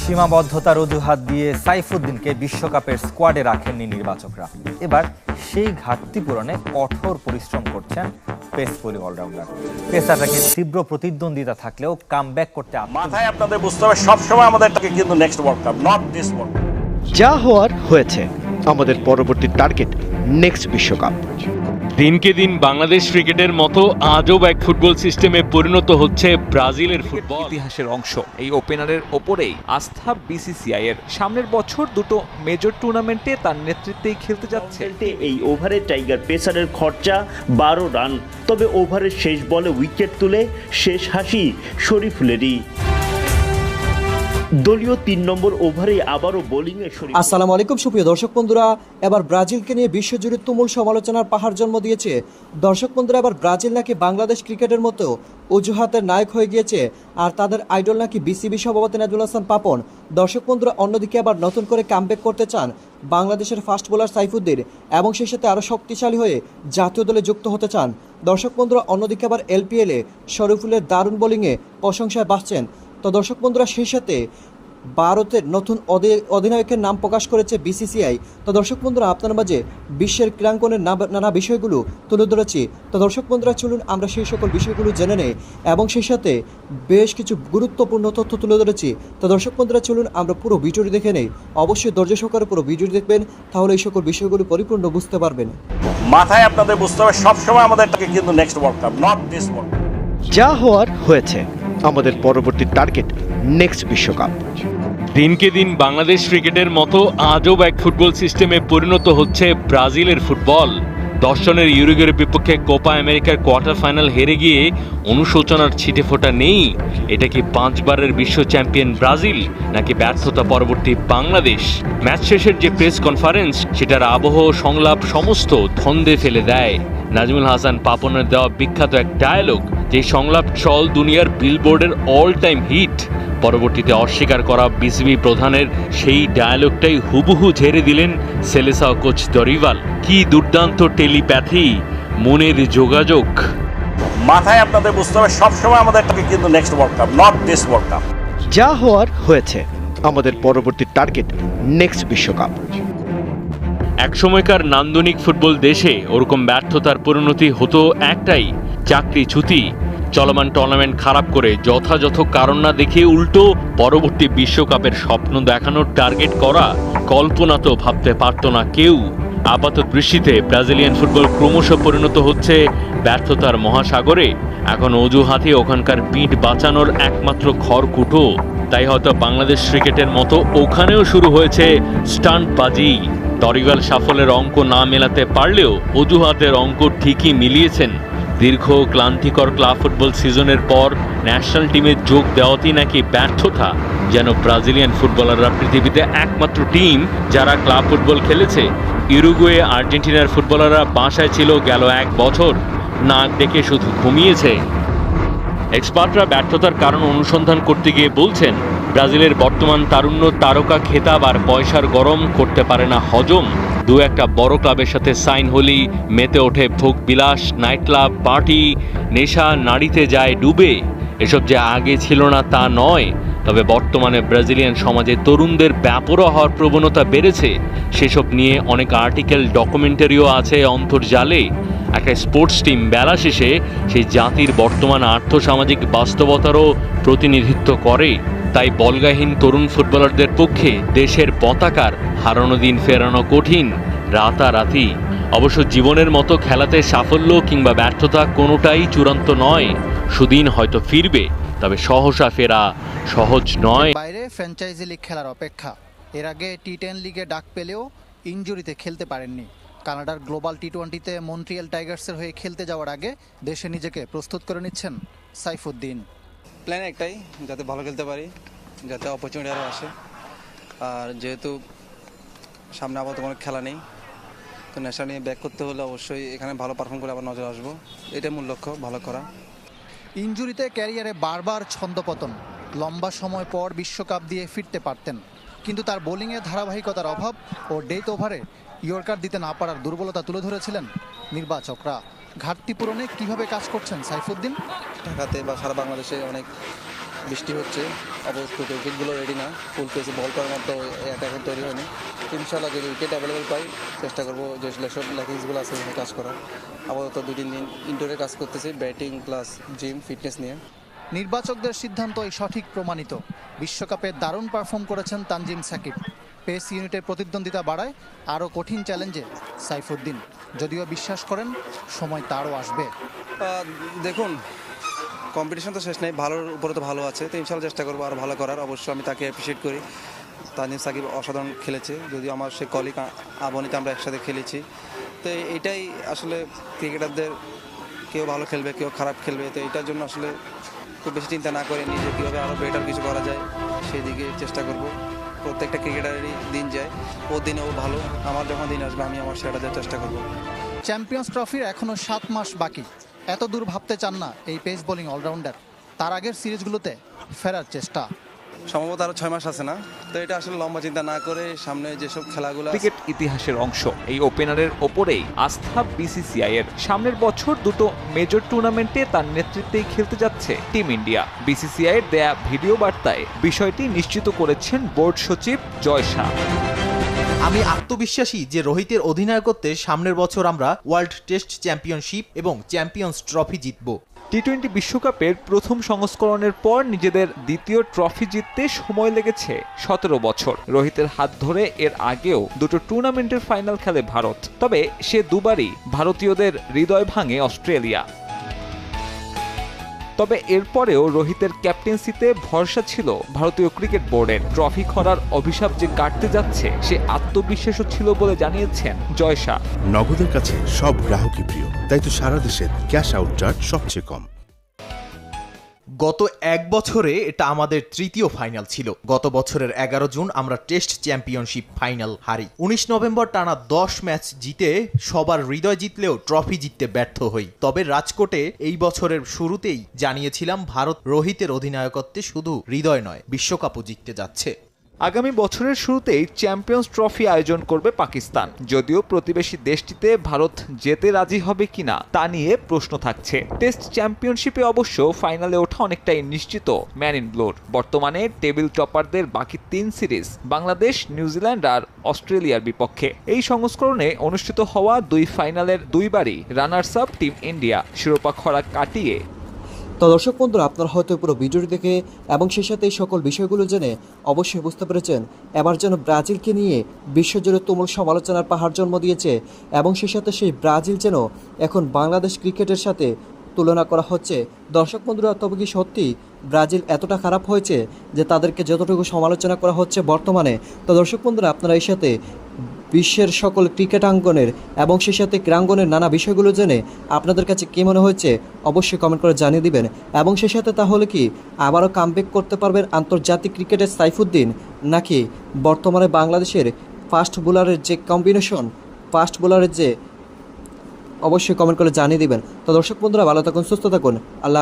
সীমাবদ্ধতার অজুহাত দিয়ে সাইফুদ্দিনকে বিশ্বকাপের স্কোয়াডে রাখেননি নির্বাচকরা। এবার সেই ঘাটতি পূরণে কঠোর পরিশ্রম করছেন পেস বোলিং অলরাউন্ডার। পেসারটাকে তীব্র প্রতিদ্বন্দ্বিতা থাকলেও কামব্যাক করতে মাথায় আপনাদের বুঝতে হবে সবসময় আমাদের কিন্তু next world cup, not this world cup. যা হওয়ার হয়েছে, আমাদের পরবর্তী টার্গেট নেক্সট বিশ্বকাপ। দিনকে দিন বাংলাদেশ ক্রিকেটের মতো আজব এক ফুটবল সিস্টেমে পরিণত হচ্ছে ব্রাজিলের ফুটবল। ইতিহাসের অংশ এই ওপেনারের ওপরেই আস্থা বিসিসিআই এর। সামনের বছর দুটো মেজর টুর্নামেন্টে তার নেতৃত্বেই খেলতে যাচ্ছে। এই ওভারে টাইগার পেসারের খরচা 12 রান, তবে ওভারের শেষ বলে উইকেট তুলে শেষ হাসি শরীফুলেরই। দলীয় 3 নম্বর ওভারে আবারও বোলিংয়ে শরীফ। আসসালামু আলাইকুম সুপ্রিয় দর্শক বন্ধুরা, এবার ব্রাজিলকে নিয়ে বিশ্বজুড়ে তুমুল সমালোচনার পাহাড় জন্ম দিয়েছে। দর্শক বন্ধুরা, এবার ব্রাজিল নাকি বাংলাদেশ ক্রিকেটের মতো অজুহাতের নায়ক হয়ে গিয়েছে, আর তাদের আইডল নাকি বিসিবি সভাপতি নাজমুল হাসান পাপন। দর্শক বন্ধুরা, অন্যদিকে আবার নতুন করে কামব্যাক করতে চান বাংলাদেশের ফাস্ট বোলার সাইফুদ্দিন, এবং সেই সাথে আরও শক্তিশালী হয়ে জাতীয় দলে যুক্ত হতে চান। দর্শক বন্ধুরা, অন্যদিকে আবার এলপিএলে শরীফুলের দারুণ বোলিংয়ে প্রশংসায় ভাসছেন। তো দর্শক বন্ধুরা, সেই সাথে ভারতের নতুন অধিনায়কের নাম প্রকাশ করেছে বিসিসিআই। তো দর্শক বন্ধুরা, আপনার মাঝে বিশ্বের ক্রীড়াঙ্গনের নানা বিষয়গুলো তুলে ধরেছি। তো দর্শক বন্ধুরা, চলুন আমরা সেই সকল বিষয়গুলো জেনে নেই, এবং সেই সাথে বেশ কিছু গুরুত্বপূর্ণ তথ্য তুলে ধরেছি। তো দর্শক বন্ধুরা, চলুন আমরা পুরো ভিডিওটি দেখে নেই। অবশ্যই ধৈর্য সহকারে পুরো ভিডিওটি দেখবেন, তাহলে এই সকল বিষয়গুলো পরিপূর্ণ বুঝতে পারবেন। মাথায় আপনাদের বুঝতে হবে সবসময় আমাদের কিন্তু next world cup, not this world cup. যা হওয়ার হয়েছে, আমাদের পরবর্তী টার্গেট নেক্সট বিশ্বকাপ। দিনকে দিন বাংলাদেশ ক্রিকেটের মতো আজব এক ফুটবল সিস্টেমে পরিণত হচ্ছে ব্রাজিলের ফুটবল। 10 জনের ইউরুগুয়ের বিপক্ষে কোপা আমেরিকার কোয়ার্টার ফাইনাল হেরে গিয়ে অনুশোচনার ছিটে ফোটা নেই। এটা কি 5 বারের বিশ্ব চ্যাম্পিয়ন ব্রাজিল, নাকি ব্যর্থতা পরবর্তী বাংলাদেশ? ম্যাচ শেষের যে প্রেস কনফারেন্স, সেটার আবহ সংলাপ সমস্ত ধন্দে ফেলে দেয়। নাজমুল হাসান পাপনের দেওয়া বিখ্যাত এক ডায়ালগ, যে সংলাপ চল দুনিয়ার বিলবোর্ডের অল টাইম হিট। পরবর্তীতে অস্বীকার করা বিসিবি প্রধানের সেই ডায়ালগটাই হুবহু ঝেড়ে দিলেন সেলেসাও কোচ দরিভাল। কি দুর্দান্ত টেলিপ্যাথি, মনের যোগাযোগ। মাথায় আপনাদের বুঝতে হবে সবসময় আমাদের কিন্তু next world cup, not this world cup. যা হওয়ার হয়েছে, আমাদের পরবর্তী টার্গেট নেক্সট বিশ্বকাপ। একসময়কার নান্দনিক ফুটবল দেশে ওরকম ব্যর্থতার পরিণতি হতো একটাই, চাকরিচ্যুতি। চলমান টুর্নামেন্ট খারাপ করে যথাযথ কারণ না দেখিয়ে উল্টো পরবর্তী বিশ্বকাপের স্বপ্ন দেখানোর টার্গেট করা কল্পনা তো ভাবতে পারত না কেউ। আপাত দৃষ্টিতে ব্রাজিলিয়ান ফুটবল ক্রমশ পরিণত হচ্ছে ব্যর্থতার মহাসাগরে। এখন অজুহাতে ওখানকার পিঠ বাঁচানোর একমাত্র খড়কুটো। তাই হয়তো বাংলাদেশ ক্রিকেটের মতো ওখানেও শুরু হয়েছে স্টান্টবাজি। দরিভাল সাফল্যের অঙ্ক না মেলাতে পারলেও অজুহাতের অঙ্ক ঠিকই মিলিয়েছেন। দীর্ঘ ক্লান্তিকর ক্লাব ফুটবল সিজনের পর ন্যাশনাল টিমে যোগ দেওয়াতেই নাকি ব্যর্থতা। যেন ব্রাজিলিয়ান ফুটবলাররা পৃথিবীতে একমাত্র টিম যারা ক্লাব ফুটবল খেলেছে। ইউরুগুয়ে আর্জেন্টিনার ফুটবলাররা বাসায় ছিল গেল 1 বছর, নাক ডেকে শুধু ঘুমিয়েছে। এক্সপার্টরা ব্যর্থতার কারণ অনুসন্ধান করতে গিয়ে বলছেন, ব্রাজিলের বর্তমান তারুণ্য তারকা খেতাব আর পয়সার গরম করতে পারে না হজম। 2-1টা বড় ক্লাবের সাথে সাইন হলেই মেতে ওঠে ভোগ বিলাস, নাইট ক্লাব, পার্টি, নেশা, নাড়িতে যায় ডুবে। এসব যে আগে ছিল না তা নয়, তবে বর্তমানে ব্রাজিলিয়ান সমাজে তরুণদের ব্যাপরোয়া হওয়ার প্রবণতা বেড়েছে। সেসব নিয়ে অনেক আর্টিকেল, ডকুমেন্টারিও আছে অন্তর্জালে। একটা স্পোর্টস টিম বেলা শেষে সেই জাতির বর্তমান আর্থসামাজিক বাস্তবতারও প্রতিনিধিত্ব করে। তাই বলগাহীন তরুণ ফুটবলারদের পক্ষে দেশের পতাকার হারানো দিন ফেরানো কঠিন, রাতারাতি। অবশ্য জীবনের মতো খেলাতে সাফল্য কিংবা ব্যর্থতা কোনোটাই চূড়ান্ত নয়। সুদিন হয়তো ফিরবে, তবে সহসা ফেরা সহজ নয়। বাইরে ফ্র্যাঞ্চাইজি লিগ খেলার অপেক্ষা। এর আগে টি10 লিগে ডাক পেলেও ইনজুরিতে খেলতে পারেননি। কানাডার গ্লোবাল টি20তে মন্ট্রিয়াল টাইগার্সের হয়ে খেলতে যাওয়ার আগে দেশে নিজেকে প্রস্তুত করে নিচ্ছেন সাইফুদ্দিন। প্ল্যান একটাই, যাতে ভালো খেলতে পারি, যাতে অপরচুনিটি আরও আসে। আর যেহেতু সামনে আপাতত কোনো খেলা নেই, তো নেশা নিয়ে ব্যাক করতে হলে অবশ্যই এখানে ভালো পারফর্ম করে আবার নজর আসবো। এটাই মূল লক্ষ্য, ভালো করা। ইনজুরিতে ক্যারিয়ারে বারবার ছন্দপতন। লম্বা সময় পর বিশ্বকাপ দিয়ে ফিরতে পারতেন, কিন্তু তার বোলিংয়ে ধারাবাহিকতার অভাব ও ডেথ ওভারে ইয়র্কার দিতে না পারার দুর্বলতা তুলে ধরেছিলেন নির্বাচকরা। ঘাটতি পূরণে কিভাবে কাজ করছেন সাইফুদ্দিন? ঢাকাতে বা সারা বাংলাদেশে অনেক বৃষ্টি হচ্ছে, অবশ্য উইকেটগুলো রেডি না, ফুল পেসে বল করার মতো এটা এখন তৈরি হয়নি। ইনশাআল্লাহ যদি উইকেট অ্যাভেলেবেল পাই চেষ্টা করবো যে যেসব ল্যাকিংসগুলো আছে কাজ করার। আপাতত 2-3 দিন ইনডোরে কাজ করতেছি, ব্যাটিং প্লাস জিম ফিটনেস নিয়ে। নির্বাচকদের সিদ্ধান্তই সঠিক প্রমাণিত। বিশ্বকাপে দারুণ পারফর্ম করেছেন তানজিম সাকিব। পেস ইউনিটের প্রতিদ্বন্দ্বিতা বাড়ায় আরও কঠিন চ্যালেঞ্জে সাইফুদ্দিন, যদিও বিশ্বাস করেন সময় তারও আসবে। দেখুন, কম্পিটিশন তো শেষ নেই, ভালোর উপরে তো ভালো আছে, তো ইনশাআল্লাহ চেষ্টা করবো আরও ভালো করার। অবশ্য আমি তাকে অ্যাপ্রিসিয়েট করি। তানজিম সাকিব অসাধারণ খেলেছে, যদিও আমার সে কলিগ আবনিতে আমরা একসাথে খেলেছি। তো এটাই আসলে ক্রিকেটারদের, কেউ ভালো খেলবে কেউ খারাপ খেলবে, তো এটার জন্য আসলে খুব বেশি চিন্তা না করে নিজে কীভাবে আরও বেটার কিছু করা যায় সেই দিকে চেষ্টা করব। প্রত্যেকটা ক্রিকেটারেরই দিন যায়, ওর দিনেও ভালো, আমার যখন দিন আসবে আমি আমার সেটা দেওয়ার চেষ্টা করব। চ্যাম্পিয়ন্স ট্রফির এখনও 7 মাস বাকি। এত দূর ভাবতে চান না এই পেস বোলিং অলরাউন্ডার। তার আগের সিরিজগুলোতে ফেরার চেষ্টা। সম্ভবত আরও 6 মাস আছে না, তো এটা আসলে লম্বা চিন্তা না করে সামনে যেসব খেলাগুলো ক্রিকেট ইতিহাসের অংশ এই ওপেনারের ওপরেই আস্থা বিসিসিআই এর। সামনের বছর দুটো মেজর টুর্নামেন্টে তার নেতৃত্বেই খেলতে যাচ্ছে টিম ইন্ডিয়া। বিসিসিআই এর দেয়া ভিডিও বার্তায় বিষয়টি নিশ্চিত করেছেন বোর্ড সচিব জয় শাহ। আমি আত্মবিশ্বাসী যে রোহিতের অধিনায়কত্বে সামনের বছর আমরা ওয়ার্ল্ড টেস্ট চ্যাম্পিয়নশিপ এবং চ্যাম্পিয়ন্স ট্রফি জিতব। টি-20 বিশ্বকাপের প্রথম সংস্করণের পর নিজেদের দ্বিতীয় ট্রফি জিততে সময় লেগেছে 17 বছর। রোহিতের হাত ধরে এর আগেও দুটো টুর্নামেন্টের ফাইনাল খেলে ভারত, তবে সে দুবারই ভারতীয়দের হৃদয় ভাঙে অস্ট্রেলিয়া। তবে এরপরেও রোহিতের ক্যাপ্টেন্সিতে ভরসা ছিল ভারতীয় ক্রিকেট বোর্ডের। ট্রফি খরার অভিশাপ যে কাটতে যাচ্ছে সে আত্মবিশ্বাসও ছিল বলে জানিয়েছেন জয় শাহ। নগদের কাছে সব গ্রাহকই প্রিয়, তাই তো সারা দেশে ক্যাশ আউট চার্জ সবচেয়ে কম। গত এক বছরে এটা আমাদের তৃতীয় ফাইনাল ছিল। গত বছরের 11 জুন আমরা টেস্ট চ্যাম্পিয়নশিপ ফাইনাল হারি। 19 নভেম্বর টানা 10 ম্যাচ জিতে সবার হৃদয় জিতলেও ট্রফি জিততে ব্যর্থ হই। তবে রাজকোটে এই বছরের শুরুতেই জানিয়েছিলাম ভারত রোহিতের অধিনায়কত্বে শুধু হৃদয় নয়, বিশ্বকাপও জিততে যাচ্ছে। আগামী বছরের শুরুতেই চ্যাম্পিয়ন্স ট্রফি আয়োজন করবে পাকিস্তান। যদিও প্রতিবেশী দেশটিতে ভারত যেতে রাজি হবে কিনা তা নিয়ে প্রশ্ন থাকছে। টেস্ট চ্যাম্পিয়নশিপে অবশ্য ফাইনালে ওঠা অনেকটাই নিশ্চিত ম্যান ইন ব্লুর। বর্তমানে টেবিল টপারদের বাকি 3 সিরিজ বাংলাদেশ, নিউজিল্যান্ড আর অস্ট্রেলিয়ার বিপক্ষে। এই সংস্করণে অনুষ্ঠিত হওয়া 2 ফাইনালের 2বারই রানার্স আপ টিম ইন্ডিয়া। শিরোপা খরা কাটিয়ে তো দর্শক বন্ধুরা, আপনারা হয়তো পুরো ভিডিওটি দেখে এবং সেই সাথে এই সকল বিষয়গুলো জেনে অবশ্যই বুঝতে পেরেছেন এবার যেন ব্রাজিলকে নিয়ে বিশ্বজুড়ে তুমুল সমালোচনার পাহাড় জন্ম দিয়েছে এবং সেই সাথে সেই ব্রাজিল যেন এখন বাংলাদেশ ক্রিকেটের সাথে তুলনা করা হচ্ছে। দর্শক বন্ধুরা, তবে কি সত্যি ব্রাজিল এতটা খারাপ হয়েছে যে তাদেরকে যতটুকু সমালোচনা করা হচ্ছে বর্তমানে? তো দর্শক বন্ধুরা, আপনারা এই সাথে বিশ্বের সকল ক্রিকেট আঙ্গনের এবং সেই সাথে ক্রীড়াঙ্গনের নানা বিষয়গুলো জেনে আপনাদের কাছে কী মনে হচ্ছে অবশ্যই কমেন্ট করে জানিয়ে দিবেন। এবং সেই সাথে তাহলে কি আবারও কামব্যাক করতে পারবেন আন্তর্জাতিক ক্রিকেটের সাইফুদ্দিন, নাকি বর্তমানে বাংলাদেশের ফাস্ট বোলারের যে কম্বিনেশন, ফাস্ট বোলারের যে অবশ্যই কমেন্ট করে জানিয়ে দিবেন। তো দর্শক বন্ধুরা, ভালো থাকুন, সুস্থ থাকুন, আল্লাহ।